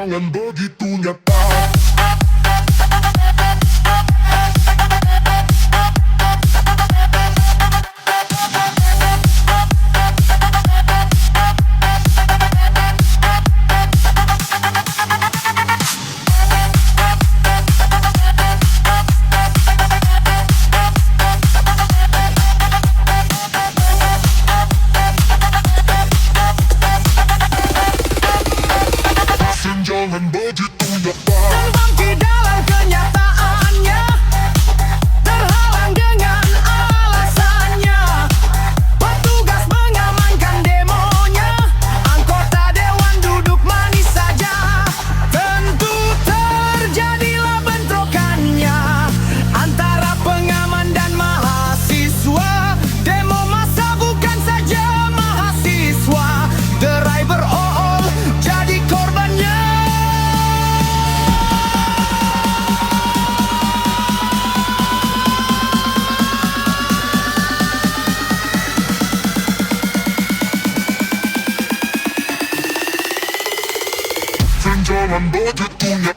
Senjangan begitu nyata. Senjangan begitu nyata. Terbang di dalam kenyataannya, terhalang dengan alasannya. Petugas mengamankan demonya, anggota dewan duduk manis saja. Tentu terjadilah bentrokannya antara pengaman dan mahasiswa. Demo massa bukan saja mahasiswa, derai berool jadi korbannya. Senjangan begitu nyata.